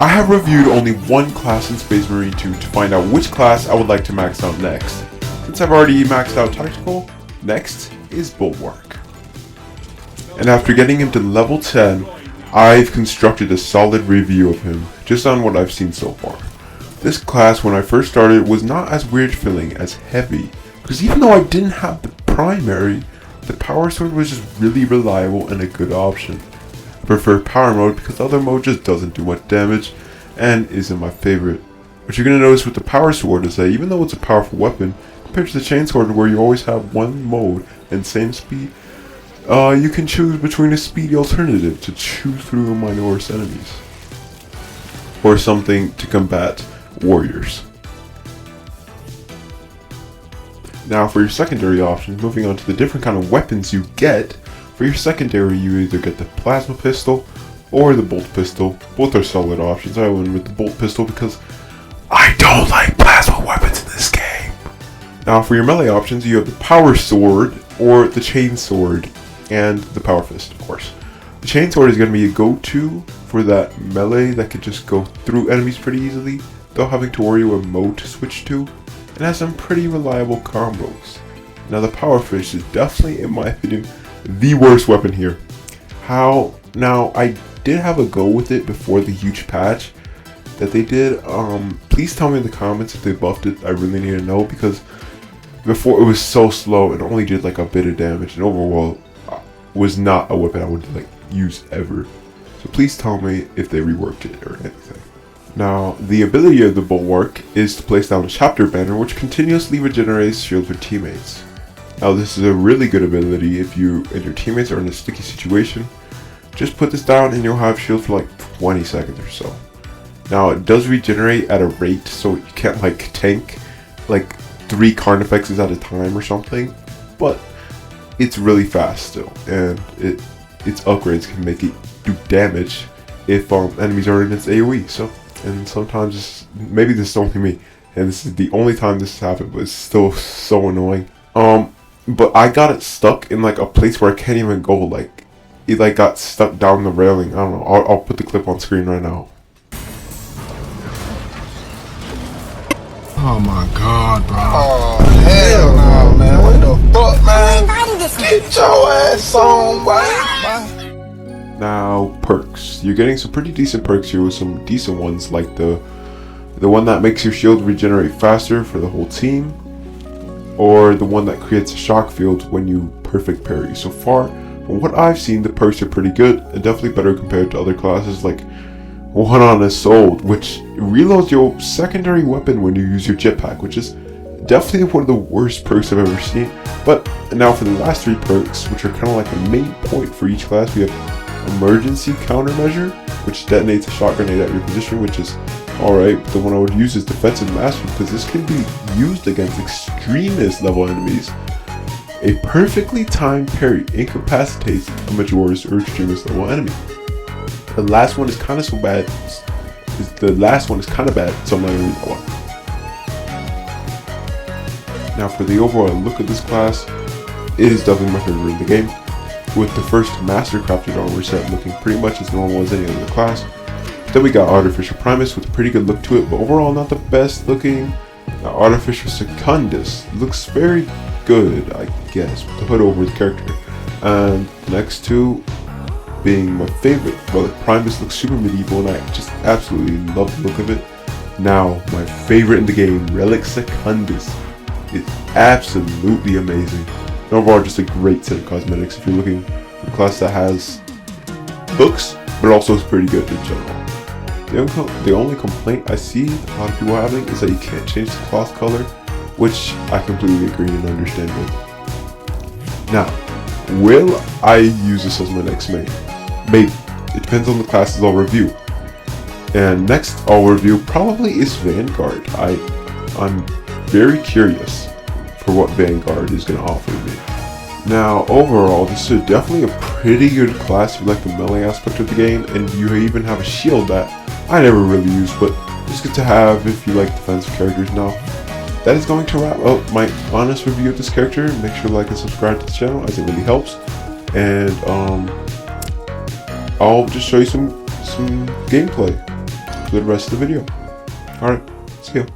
I have reviewed only one class in Space Marine 2 to find out which class I would like to max out next. Since I've already maxed out Tactical, next is Bulwark. And after getting him to level 10, I've constructed a solid review of him, just on what I've seen so far. This class, when I first started, was not as weird feeling as heavy, because even though I didn't have the primary, the power sword was just really reliable and a good option. I prefer power mode because the other mode just doesn't do much damage and isn't my favorite. What you're going to notice with the power sword is that even though it's a powerful weapon, compared to the chain sword where you always have one mode and same speed, you can choose between a speedy alternative to chew through minorous enemies, or something to combat warriors. Now for your secondary options, moving on to the different kind of weapons you get. For your secondary, you either get the plasma pistol or the bolt pistol. Both are solid options. I went with the bolt pistol because I don't like plasma weapons in this game. Now for your melee options, you have the power sword or the chain sword and the power fist, of course. The chain sword is going to be a go-to for that melee that could just go through enemies pretty easily without having to worry what mode to switch to, and has some pretty reliable combos. Now the power fist is definitely, in my opinion, the worst weapon here. Now I did have a go with it before the huge patch that they did. Please tell me in the comments if they buffed it. I really need to know, because before it was so slow and only did like a bit of damage, and overall was not a weapon I would like use ever. So please tell me if they reworked it or anything. Now the ability of the Bulwark is to place down a chapter banner which continuously regenerates shields for teammates. Now this is a really good ability if you and your teammates are in a sticky situation. Just put this down and you'll have shield for like 20 seconds or so. Now it does regenerate at a rate, so you can't like tank like 3 Carnifexes at a time or something, but it's really fast still, and its upgrades can make it do damage if enemies are in its AoE. So, and sometimes maybe this is only me, and this is the only time this has happened, but it's still so annoying. But I got it stuck in like a place where I can't even go. Like it like got stuck down the railing. I don't know. I'll put the clip on screen right now. Oh my god, bro. Oh, hell no, man. What the fuck, man? Get your ass on, boy. Now, perks. You're getting some pretty decent perks here with some decent ones, like the one that makes your shield regenerate faster for the whole team, or the one that creates a shock field when you perfect parry. So far, from what I've seen, the perks are pretty good, and definitely better compared to other classes like One on Assault, which reloads your secondary weapon when you use your jetpack, which is definitely one of the worst perks I've ever seen. But now for the last 3 perks, which are kind of like the main point for each class, we have Emergency Countermeasure, which detonates a shot grenade at your position, which is alright. The one I would use is Defensive Mastery, because this can be used against extremist level enemies. A perfectly timed parry incapacitates a majorist or extremist level enemy. The last one is kind of so bad. The last one is kind of bad, so I'm not going to read that one. Now for the overall look of this class, it is definitely my favorite in the game, with the first Master Crafted armor set looking pretty much as normal as any other class. Then we got Artificial Primus with a pretty good look to it, but overall not the best looking. Now Artificial Secundus looks very good, I guess, with the hood over the character. And the next two being my favorite. Well, the Primus looks super medieval and I just absolutely love the look of it. Now, my favorite in the game, Relic Secundus, is absolutely amazing. And overall, just a great set of cosmetics if you're looking for a class that has looks, but also is pretty good in general. The only complaint I see a lot of people having is that you can't change the cloth color, which I completely agree and understand with. Now, will I use this as my next main? Maybe. It depends on the classes I'll review. And next I'll review probably is Vanguard. I'm very curious for what Vanguard is going to offer me. Now overall, this is definitely a pretty good class if you like the melee aspect of the game, and you even have a shield that I never really used, but it's good to have if you like defensive characters. Now that is going to wrap up my honest review of this character. Make sure to like and subscribe to the channel as it really helps. And I'll just show you some gameplay. for the rest of the video. Alright, see ya.